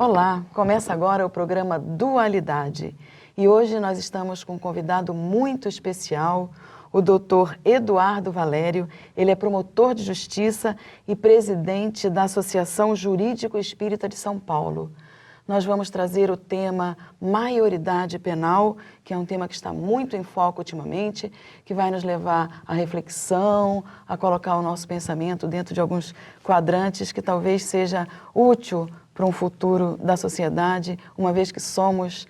Olá, começa agora o programa Dualidade e hoje nós estamos com um convidado muito especial, o Dr. Eduardo Valério. Ele é promotor de justiça e presidente da Associação Jurídico Espírita de São Paulo. Nós vamos trazer o tema maioridade penal, que é um tema que está muito em foco ultimamente, que vai nos levar à reflexão, a colocar o nosso pensamento dentro de alguns quadrantes que talvez seja útil para um futuro da sociedade, uma vez que somos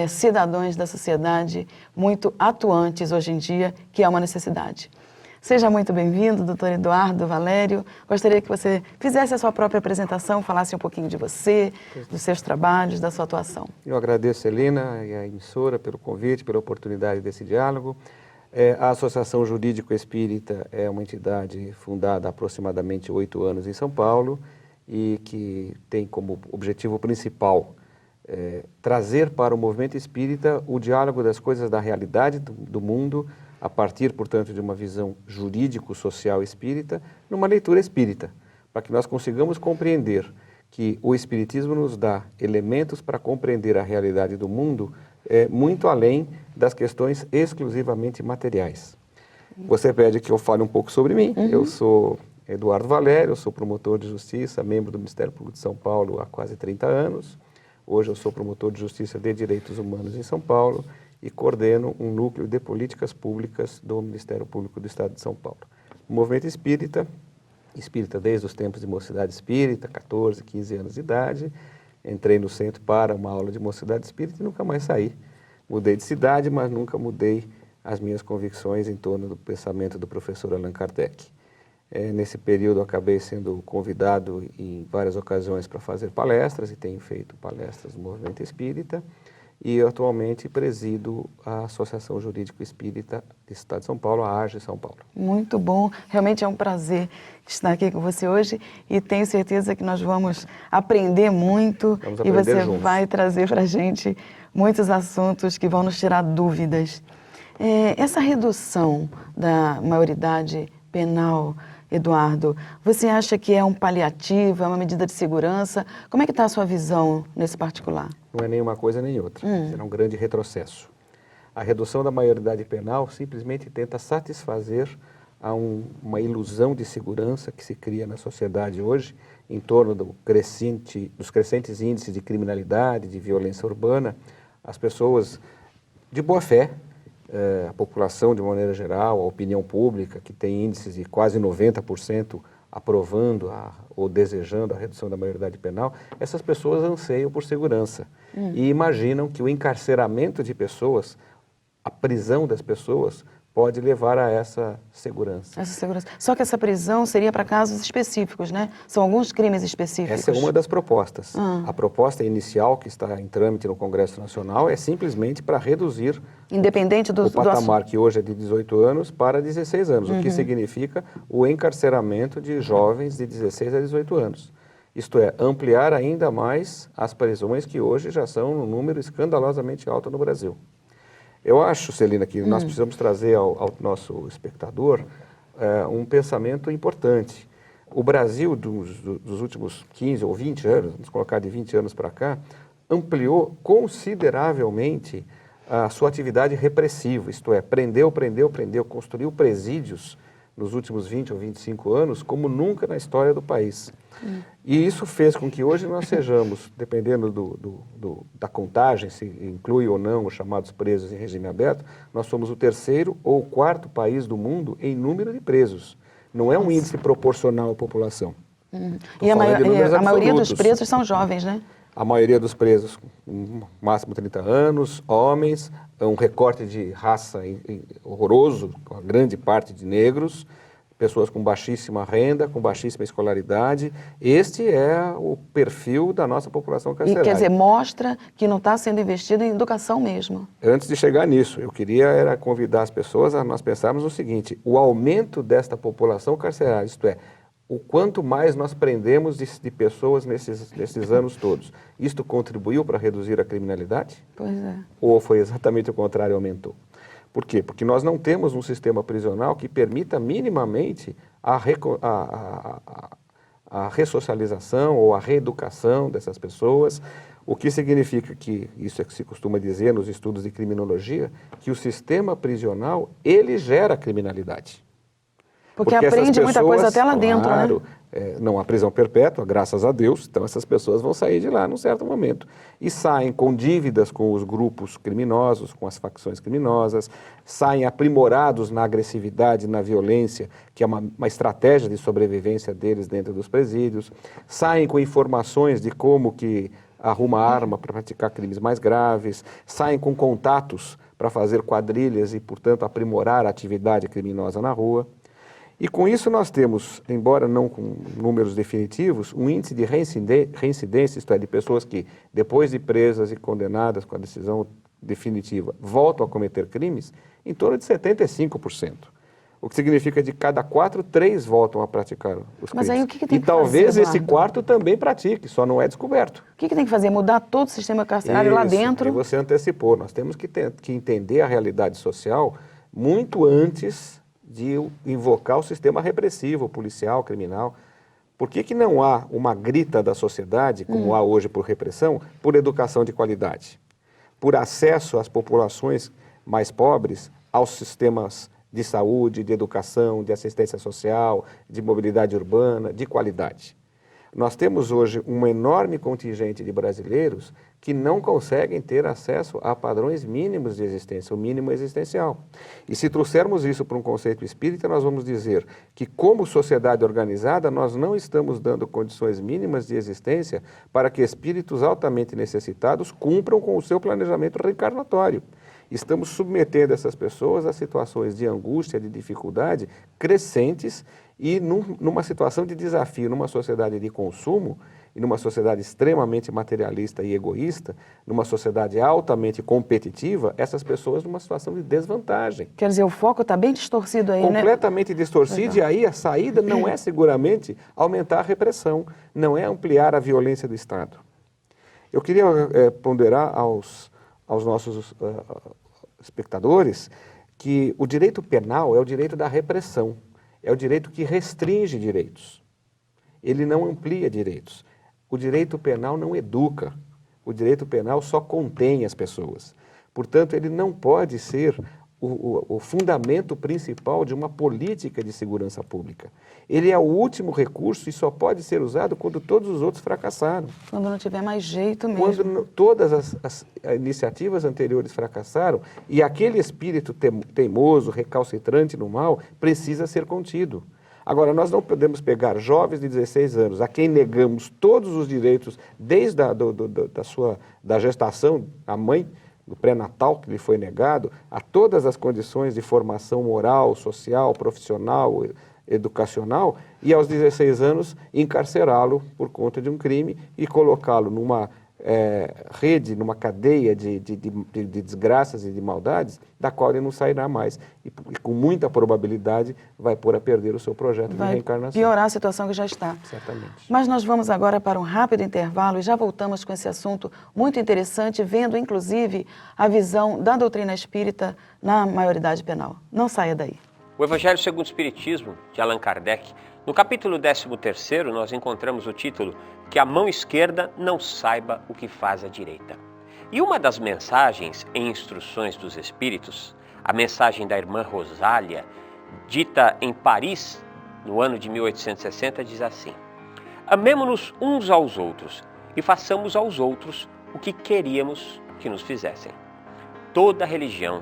cidadãos da sociedade muito atuantes hoje em dia, que é uma necessidade. Seja muito bem-vindo, doutor Eduardo Valério. Gostaria que você fizesse a sua própria apresentação, falasse um pouquinho de você, dos seus trabalhos, da sua atuação. Eu agradeço, Celina, e a emissora pelo convite, pela oportunidade desse diálogo. A Associação Jurídico Espírita é uma entidade fundada há aproximadamente 8 anos em São Paulo e que tem como objetivo principal trazer para o movimento espírita o diálogo das coisas da realidade do mundo, a partir, portanto, de uma visão jurídico-social espírita, numa leitura espírita, para que nós consigamos compreender que o Espiritismo nos dá elementos para compreender a realidade do mundo muito além das questões exclusivamente materiais. Você pede que eu fale um pouco sobre mim. Eu sou Eduardo Valério, sou promotor de justiça, membro do Ministério Público de São Paulo há quase 30 anos. Hoje eu sou promotor de justiça de direitos humanos em São Paulo e coordeno um núcleo de políticas públicas do Ministério Público do Estado de São Paulo. O movimento espírita desde os tempos de mocidade espírita, 14, 15 anos de idade. Entrei no centro para uma aula de mocidade espírita e nunca mais saí. Mudei de cidade, mas nunca mudei as minhas convicções em torno do pensamento do professor Allan Kardec. Nesse período, acabei sendo convidado em várias ocasiões para fazer palestras e tenho feito palestras no movimento espírita. E atualmente presido a Associação Jurídico Espírita do Estado de São Paulo, a AGE São Paulo. Muito bom, realmente é um prazer estar aqui com você hoje e tenho certeza que nós vamos aprender muito e você juntos. Vai trazer para a gente muitos assuntos que vão nos tirar dúvidas. Essa redução da maioridade penal, Eduardo, você acha que é um paliativo, é uma medida de segurança? Como é que está a sua visão nesse particular? Não é nem uma coisa nem outra, será um grande retrocesso. A redução da maioridade penal simplesmente tenta satisfazer a uma ilusão de segurança que se cria na sociedade hoje em torno dos crescentes índices de criminalidade, de violência urbana. As pessoas de boa fé, a população de maneira geral, a opinião pública, que tem índices de quase 90% aprovando ou desejando a redução da maioridade penal, essas pessoas anseiam por segurança e imaginam que o encarceramento de pessoas, a prisão das pessoas, pode levar a essa segurança. Só que essa prisão seria para casos específicos, né? São alguns crimes específicos. Essa é uma das propostas. A proposta inicial que está em trâmite no Congresso Nacional é simplesmente para reduzir independente do patamar que hoje é de 18 anos para 16 anos, o que significa o encarceramento de jovens de 16 a 18 anos. Isto é, ampliar ainda mais as prisões que hoje já são um número escandalosamente alto no Brasil. Eu acho, Celina, que nós precisamos trazer ao nosso espectador um pensamento importante. O Brasil, dos últimos 15 ou 20 anos, vamos colocar de 20 anos para cá, ampliou consideravelmente a sua atividade repressiva, isto é, prendeu, construiu presídios nos últimos 20 ou 25 anos como nunca na história do país. E isso fez com que hoje nós sejamos, dependendo da contagem, se inclui ou não os chamados presos em regime aberto, nós somos o 3º ou 4º país do mundo em número de presos. Não é um índice proporcional à população. E a maioria dos presos são jovens, né? A maioria dos presos, máximo 30 anos, homens, um recorte de raça horroroso, com a grande parte de negros, pessoas com baixíssima renda, com baixíssima escolaridade. Este é o perfil da nossa população carcerária. E quer dizer, mostra que não está sendo investido em educação mesmo. Antes de chegar nisso, eu queria convidar as pessoas a nós pensarmos o seguinte: o aumento desta população carcerária, isto é, o quanto mais nós prendemos de pessoas nesses anos todos, isto contribuiu para reduzir a criminalidade? Pois é. Ou foi exatamente o contrário, aumentou? Por quê? Porque nós não temos um sistema prisional que permita minimamente a ressocialização ou a reeducação dessas pessoas, o que significa que, isso é que se costuma dizer nos estudos de criminologia, que o sistema prisional, ele gera criminalidade. Porque aprende muita coisa até lá dentro, claro, né? Não há prisão perpétua, graças a Deus, então essas pessoas vão sair de lá num certo momento. E saem com dívidas com os grupos criminosos, com as facções criminosas, saem aprimorados na agressividade, na violência, que é uma estratégia de sobrevivência deles dentro dos presídios, saem com informações de como que arruma arma para praticar crimes mais graves, saem com contatos para fazer quadrilhas e, portanto, aprimorar a atividade criminosa na rua. E com isso nós temos, embora não com números definitivos, um índice de reincidência, isto é, de pessoas que, depois de presas e condenadas com a decisão definitiva, voltam a cometer crimes, em torno de 75%. O que significa que de cada 4, 3 voltam a praticar os crimes. Mas aí o que tem que fazer, talvez esse Eduardo? quarto também pratique, só não é descoberto. O que tem que fazer? Mudar todo o sistema carcerário lá dentro? E você antecipou. Nós temos que entender a realidade social muito antes de invocar o sistema repressivo, policial, criminal. Por que não há uma grita da sociedade, como há hoje por repressão, por educação de qualidade? Por acesso às populações mais pobres aos sistemas de saúde, de educação, de assistência social, de mobilidade urbana, de qualidade. Nós temos hoje um enorme contingente de brasileiros que não conseguem ter acesso a padrões mínimos de existência, o mínimo existencial. E se trouxermos isso para um conceito espírita, nós vamos dizer que, como sociedade organizada, nós não estamos dando condições mínimas de existência para que espíritos altamente necessitados cumpram com o seu planejamento reencarnatório. Estamos submetendo essas pessoas a situações de angústia, de dificuldade crescentes e numa situação de desafio, numa sociedade de consumo e numa sociedade extremamente materialista e egoísta, numa sociedade altamente competitiva, essas pessoas numa situação de desvantagem. Quer dizer, o foco está bem distorcido aí, né? Completamente distorcido. Legal. E aí a saída não é seguramente aumentar a repressão, não é ampliar a violência do Estado. Eu queria ponderar aos nossos espectadores que o direito penal é o direito da repressão, é o direito que restringe direitos. Ele não amplia direitos. O direito penal não educa. O direito penal só contém as pessoas. Portanto, ele não pode ser o fundamento principal de uma política de segurança pública. Ele é o último recurso e só pode ser usado quando todos os outros fracassaram. Quando não tiver mais jeito mesmo. Quando todas as iniciativas anteriores fracassaram e aquele espírito teimoso, recalcitrante no mal, precisa ser contido. Agora, nós não podemos jovens de 16 anos, a quem negamos todos os direitos, desde da gestação, a mãe, do pré-natal que lhe foi negado, a todas as condições de formação moral, social, profissional, educacional, e aos 16 anos encarcerá-lo por conta de um crime e colocá-lo numa rede, numa cadeia de desgraças e de maldades, da qual ele não sairá mais. E com muita probabilidade vai pôr a perder o seu projeto de reencarnação. Vai piorar a situação que já está. Certamente. Mas nós vamos agora para um rápido intervalo e já voltamos com esse assunto muito interessante, vendo inclusive a visão da doutrina espírita na maioridade penal. Não saia daí. O Evangelho segundo o Espiritismo, de Allan Kardec, no capítulo 13º, nós encontramos o título Que a mão esquerda não saiba o que faz a direita. E uma das mensagens em Instruções dos Espíritos, a mensagem da irmã Rosália, dita em Paris, no ano de 1860, diz assim: amemo-nos uns aos outros e façamos aos outros o que queríamos que nos fizessem. Toda religião,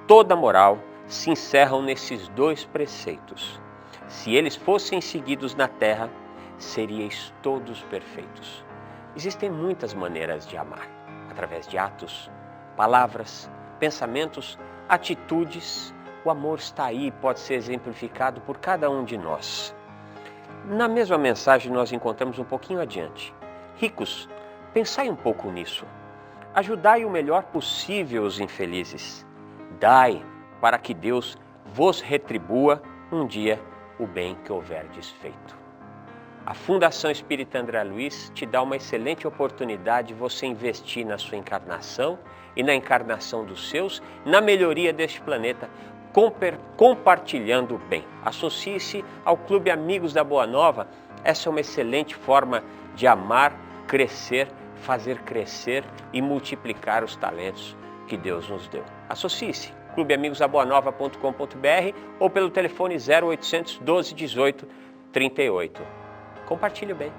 toda moral se encerram nesses 2 preceitos. Se eles fossem seguidos na terra, seríeis todos perfeitos. Existem muitas maneiras de amar, através de atos, palavras, pensamentos, atitudes. O amor está aí e pode ser exemplificado por cada um de nós. Na mesma mensagem nós encontramos um pouquinho adiante: ricos, pensai um pouco nisso. Ajudai o melhor possível os infelizes. Dai para que Deus vos retribua um dia o bem que houverdes feito. A Fundação Espírita André Luiz te dá uma excelente oportunidade de você investir na sua encarnação e na encarnação dos seus, na melhoria deste planeta, compartilhando o bem. Associe-se ao Clube Amigos da Boa Nova, Essa é uma excelente forma de amar, crescer, fazer crescer e multiplicar os talentos que Deus nos deu. Associe-se, clubeamigosaboanova.com.br ou pelo telefone 0800 12 18 38. Compartilhe o bem.